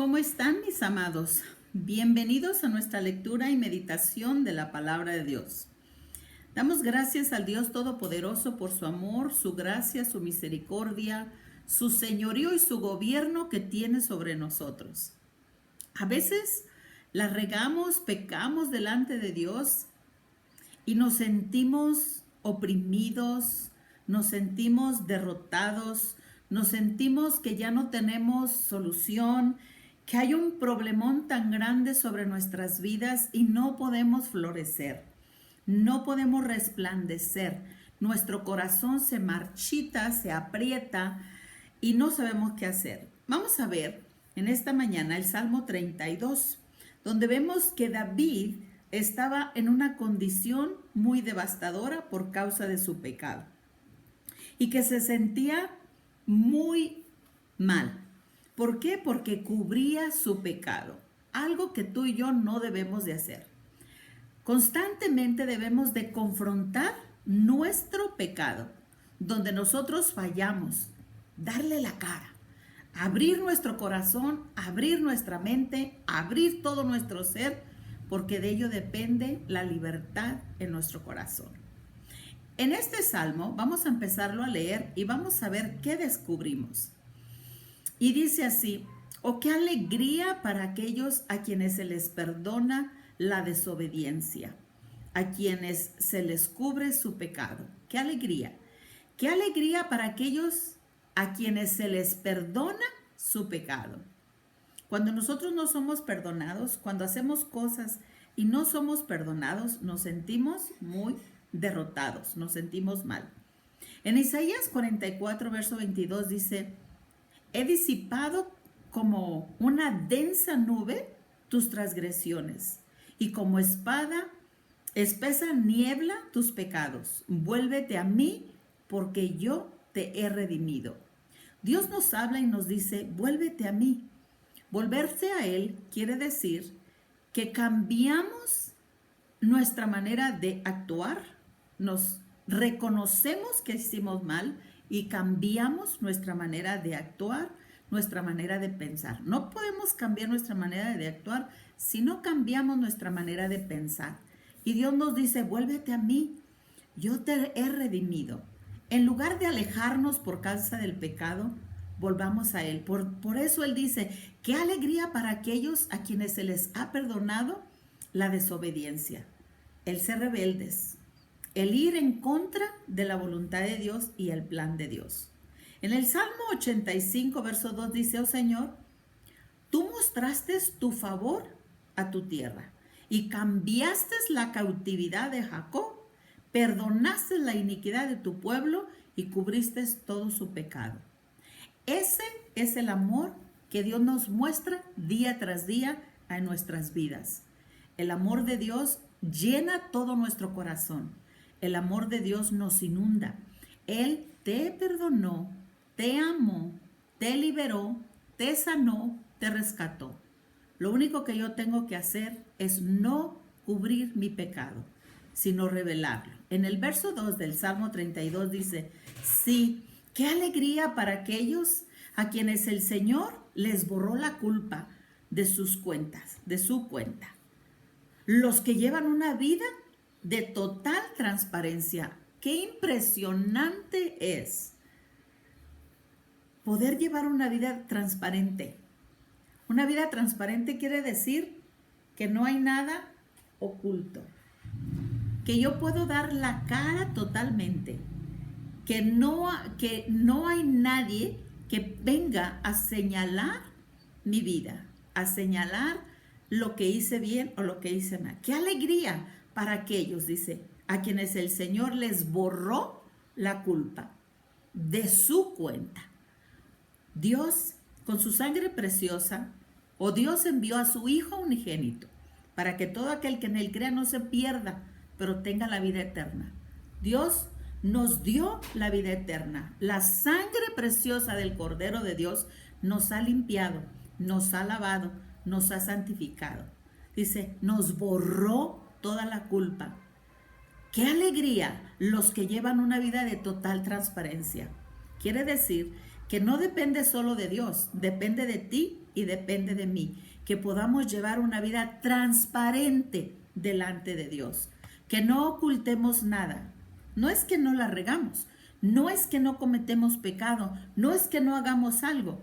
¿Cómo están mis amados? Bienvenidos a nuestra lectura y meditación de la palabra de Dios. Damos gracias al Dios Todopoderoso por su amor, su gracia, su misericordia, su señorío y su gobierno que tiene sobre nosotros. A veces la regamos, pecamos delante de Dios y nos sentimos oprimidos, nos sentimos derrotados, nos sentimos que ya no tenemos solución, que hay un problemón tan grande sobre nuestras vidas y no podemos florecer, no podemos resplandecer. Nuestro corazón se marchita, se aprieta y no sabemos qué hacer. Vamos a ver en esta mañana el Salmo 32, donde vemos que David estaba en una condición muy devastadora por causa de su pecado y que se sentía muy mal. ¿Por qué? Porque cubría su pecado, algo que tú y yo no debemos de hacer. Constantemente debemos de confrontar nuestro pecado, donde nosotros fallamos, darle la cara, abrir nuestro corazón, abrir nuestra mente, abrir todo nuestro ser, porque de ello depende la libertad en nuestro corazón. En este salmo vamos a empezarlo a leer y vamos a ver qué descubrimos. Y dice así: oh, qué alegría para aquellos a quienes se les perdona la desobediencia, a quienes se les cubre su pecado. Qué alegría. Qué alegría para aquellos a quienes se les perdona su pecado. Cuando nosotros no somos perdonados, cuando hacemos cosas y no somos perdonados, nos sentimos muy derrotados, nos sentimos mal. En Isaías 44, verso 22 dice: he disipado como una densa nube tus transgresiones y como espesa niebla tus pecados. Vuélvete a mí porque yo te he redimido. Dios nos habla y nos dice: vuélvete a mí. Volverse a Él quiere decir que cambiamos nuestra manera de actuar, nos reconocemos que hicimos mal y cambiamos nuestra manera de actuar, nuestra manera de pensar. No podemos cambiar nuestra manera de actuar si no cambiamos nuestra manera de pensar. Y Dios nos dice: vuélvete a mí, yo te he redimido. En lugar de alejarnos por causa del pecado, volvamos a Él. Por eso Él dice: qué alegría para aquellos a quienes se les ha perdonado la desobediencia, el ser rebeldes, el ir en contra de la voluntad de Dios y el plan de Dios. En el Salmo 85, verso 2 dice: oh Señor, tú mostraste tu favor a tu tierra y cambiaste la cautividad de Jacob, perdonaste la iniquidad de tu pueblo y cubriste todo su pecado. Ese es el amor que Dios nos muestra día tras día en nuestras vidas. El amor de Dios llena todo nuestro corazón. El amor de Dios nos inunda. Él te perdonó, te amó, te liberó, te sanó, te rescató. Lo único que yo tengo que hacer es no cubrir mi pecado, sino revelarlo. En el verso 2 del Salmo 32 dice: sí, qué alegría para aquellos a quienes el Señor les borró la culpa de sus cuentas, de su cuenta. Los que llevan una vida de total transparencia. Qué impresionante es poder llevar una vida transparente. Una vida transparente quiere decir que no hay nada oculto, que yo puedo dar la cara totalmente, que no hay nadie que venga a señalar mi vida, a señalar lo que hice bien o lo que hice mal. ¡Qué alegría para aquellos, dice, a quienes el Señor les borró la culpa de su cuenta! Dios, con su sangre preciosa, o Dios envió a su Hijo unigénito para que todo aquel que en él crea no se pierda, pero tenga la vida eterna. Dios nos dio la vida eterna. La sangre preciosa del Cordero de Dios nos ha limpiado, nos ha lavado, nos ha santificado. Dice: nos borró toda la culpa. ¡Qué alegría los que llevan una vida de total transparencia! Quiere decir que no depende solo de Dios, depende de ti y depende de mí, que podamos llevar una vida transparente delante de Dios, que no ocultemos nada. No es que no la regamos, no es que no cometemos pecado, no es que no hagamos algo,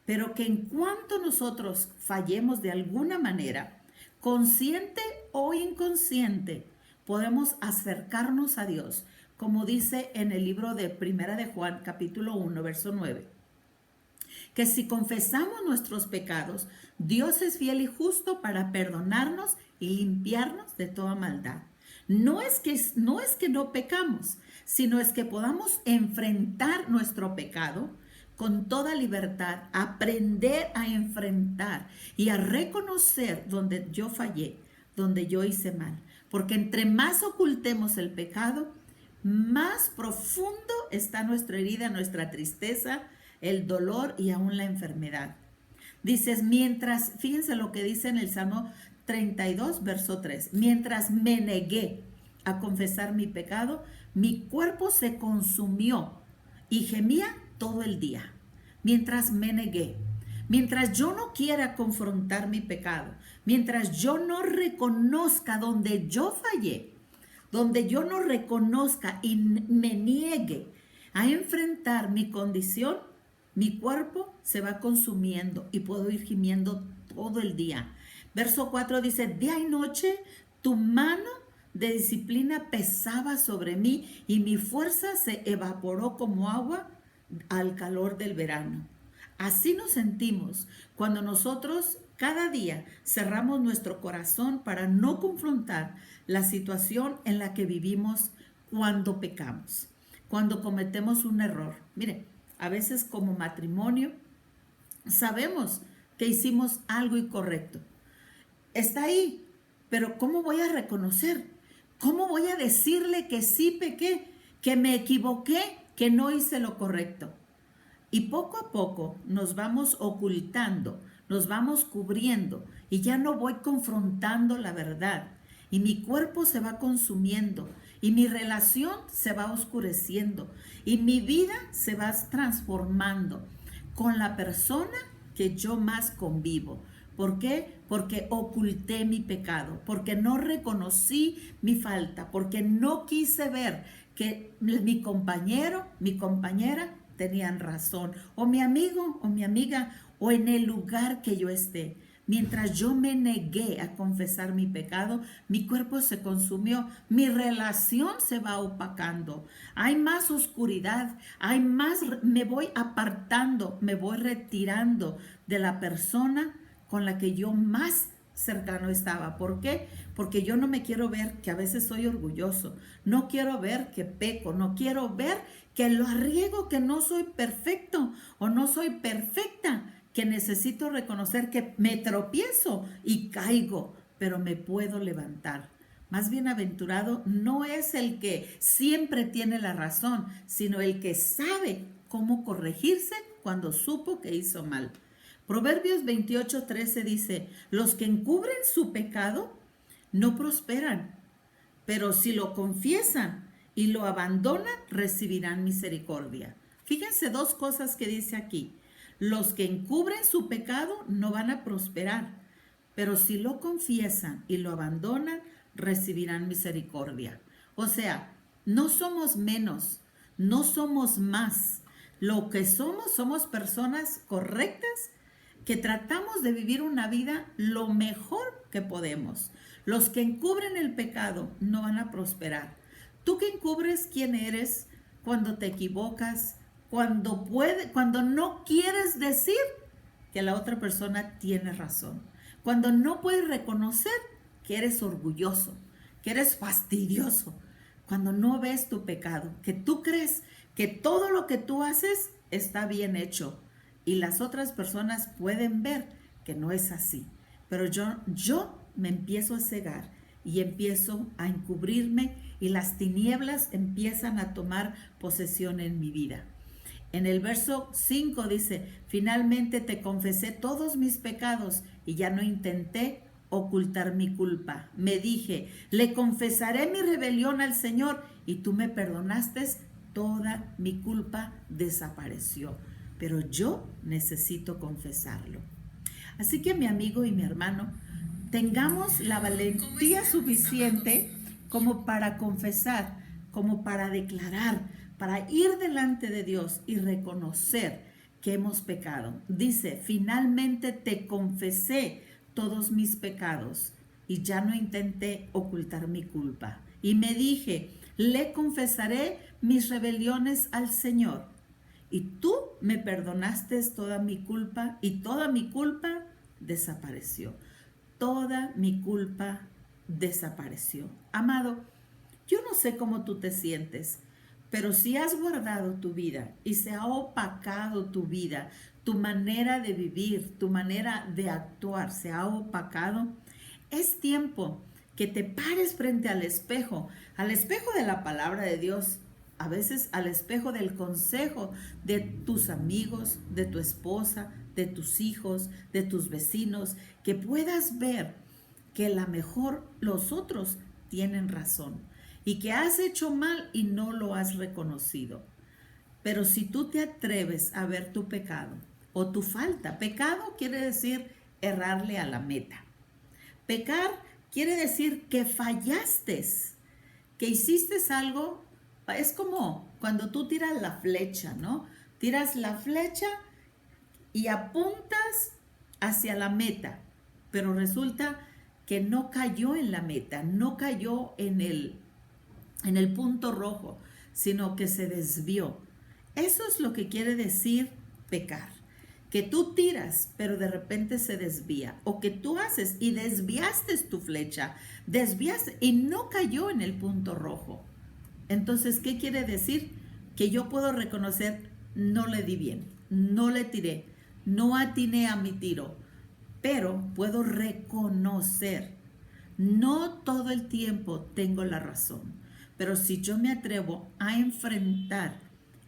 pero que en cuanto nosotros fallemos de alguna manera, consciente o inconsciente, podemos acercarnos a Dios, como dice en el libro de Primera de Juan, capítulo 1, verso 9, que si confesamos nuestros pecados, Dios es fiel y justo para perdonarnos y limpiarnos de toda maldad. No es que no pecamos, sino es que podamos enfrentar nuestro pecado con toda libertad, aprender a enfrentar y a reconocer donde yo fallé, donde yo hice mal. Porque entre más ocultemos el pecado, más profundo está nuestra herida, nuestra tristeza, el dolor y aún la enfermedad. Dices, fíjense lo que dice en el Salmo 32, verso 3, mientras me negué a confesar mi pecado, mi cuerpo se consumió y gemía todo el día. Mientras me negué, mientras yo no quiera confrontar mi pecado, mientras yo no reconozca donde yo fallé, donde yo no reconozca y me niegue a enfrentar mi condición, mi cuerpo se va consumiendo y puedo ir gimiendo todo el día. Verso 4 dice, día y noche tu mano de disciplina pesaba sobre mí y mi fuerza se evaporó como agua al calor del verano. Así nos sentimos cuando nosotros cada día cerramos nuestro corazón para no confrontar la situación en la que vivimos cuando pecamos, cuando cometemos un error. Mire, a veces como matrimonio sabemos que hicimos algo incorrecto. Está ahí, pero ¿cómo voy a reconocer? ¿Cómo voy a decirle que sí pequé, que me equivoqué, que no hice lo correcto? Y poco a poco nos vamos ocultando, nos vamos cubriendo y ya no voy confrontando la verdad. Y mi cuerpo se va consumiendo y mi relación se va oscureciendo y mi vida se va transformando con la persona que yo más convivo. ¿Por qué? Porque oculté mi pecado, porque no reconocí mi falta, porque no quise ver que mi compañero, mi compañera tenían razón, o mi amigo o mi amiga, o en el lugar que yo esté. Mientras yo me negué a confesar mi pecado, mi cuerpo se consumió, mi relación se va opacando, hay más oscuridad, me voy apartando, me voy retirando de la persona con la que yo más cercano estaba. ¿Por qué? Porque yo no me quiero ver que a veces soy orgulloso, no quiero ver que peco, no quiero ver que lo arriesgo, que no soy perfecto o no soy perfecta, que necesito reconocer que me tropiezo y caigo, pero me puedo levantar. Más bienaventurado no es el que siempre tiene la razón, sino el que sabe cómo corregirse cuando supo que hizo mal. Proverbios 28:13 dice, los que encubren su pecado no prosperan, pero si lo confiesan y lo abandonan, recibirán misericordia. Fíjense dos cosas que dice aquí. Los que encubren su pecado no van a prosperar, pero si lo confiesan y lo abandonan, recibirán misericordia. O sea, no somos menos, no somos más. Lo que somos personas correctas que tratamos de vivir una vida lo mejor que podemos. Los que encubren el pecado no van a prosperar. Tú que encubres quién eres cuando te equivocas, cuando no quieres decir que la otra persona tiene razón, cuando no puedes reconocer que eres orgulloso, que eres fastidioso, cuando no ves tu pecado, que tú crees que todo lo que tú haces está bien hecho y las otras personas pueden ver que no es así. Pero yo me empiezo a cegar y empiezo a encubrirme y las tinieblas empiezan a tomar posesión en mi vida. En el verso 5 dice, finalmente te confesé todos mis pecados y ya no intenté ocultar mi culpa. Me dije, le confesaré mi rebelión al Señor y tú me perdonaste, toda mi culpa desapareció. pero yo necesito confesarlo. Así que mi amigo y mi hermano, tengamos la valentía suficiente como para confesar, como para declarar, para ir delante de Dios y reconocer que hemos pecado. Dice, finalmente te confesé todos mis pecados y ya no intenté ocultar mi culpa. Y me dije, le confesaré mis rebeliones al Señor. Y tú me perdonaste toda mi culpa y toda mi culpa desapareció. Toda mi culpa desapareció. Amado, yo no sé cómo tú te sientes, pero si has guardado tu vida y se ha opacado tu vida, tu manera de vivir, tu manera de actuar se ha opacado, es tiempo que te pares frente al espejo de la palabra de Dios, a veces al espejo del consejo de tus amigos, de tu esposa, de tus hijos, de tus vecinos, que puedas ver que a lo mejor los otros tienen razón y que has hecho mal y no lo has reconocido. Pero si tú te atreves a ver tu pecado o tu falta, pecado quiere decir errarle a la meta. Pecar quiere decir que fallaste, que hiciste algo. Es como cuando tú tiras la flecha, ¿no? Tiras la flecha y apuntas hacia la meta, pero resulta que no cayó en la meta, no cayó en el punto rojo, sino que se desvió. Eso es lo que quiere decir pecar. Que tú tiras, pero de repente se desvía. O que tú haces y desviaste tu flecha, desviaste y no cayó en el punto rojo. Entonces, ¿qué quiere decir? Que yo puedo reconocer, no le di bien, no le tiré, no atiné a mi tiro, pero puedo reconocer, no todo el tiempo tengo la razón, pero si yo me atrevo a enfrentar,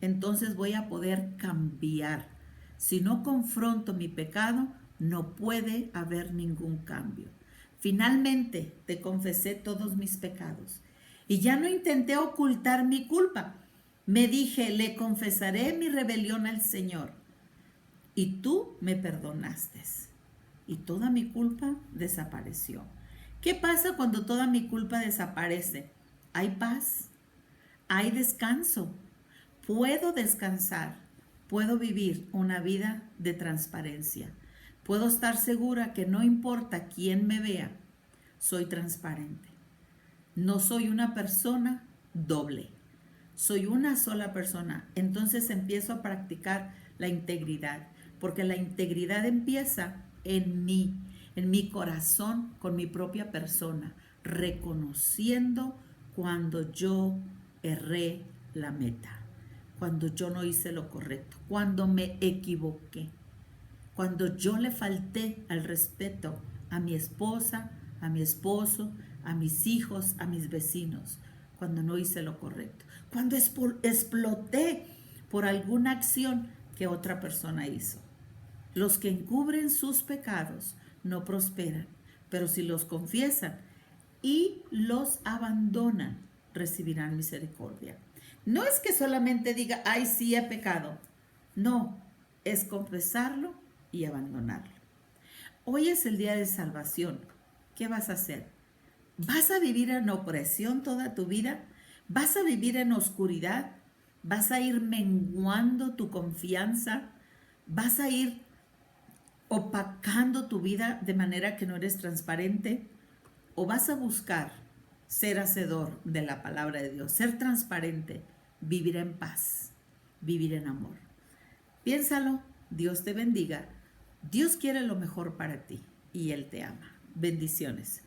entonces voy a poder cambiar. Si no confronto mi pecado, no puede haber ningún cambio. Finalmente te confesé todos mis pecados y ya no intenté ocultar mi culpa. Me dije, le confesaré mi rebelión al Señor y tú me perdonaste y toda mi culpa desapareció. ¿Qué pasa cuando toda mi culpa desaparece? Hay paz, hay descanso, puedo descansar, puedo vivir una vida de transparencia. Puedo estar segura que no importa quién me vea, soy transparente. No soy una persona doble, soy una sola persona. Entonces empiezo a practicar la integridad, porque la integridad empieza en mi corazón, con mi propia persona, reconociendo cuando yo erré la meta, cuando yo no hice lo correcto, cuando me equivoqué, cuando yo le falté al respeto a mi esposa, a mi esposo, a mis hijos, a mis vecinos, cuando no hice lo correcto, cuando exploté por alguna acción que otra persona hizo. Los que encubren sus pecados no prosperan, pero si los confiesan y los abandonan, recibirán misericordia. No es que solamente diga, ay, sí he pecado. No, es confesarlo y abandonarlo. Hoy es el día de salvación. ¿Qué vas a hacer? ¿Vas a vivir en opresión toda tu vida? ¿Vas a vivir en oscuridad? ¿Vas a ir menguando tu confianza? ¿Vas a ir opacando tu vida de manera que no eres transparente? ¿O vas a buscar ser hacedor de la palabra de Dios, ser transparente, vivir en paz, vivir en amor? Piénsalo, Dios te bendiga. Dios quiere lo mejor para ti y Él te ama. Bendiciones.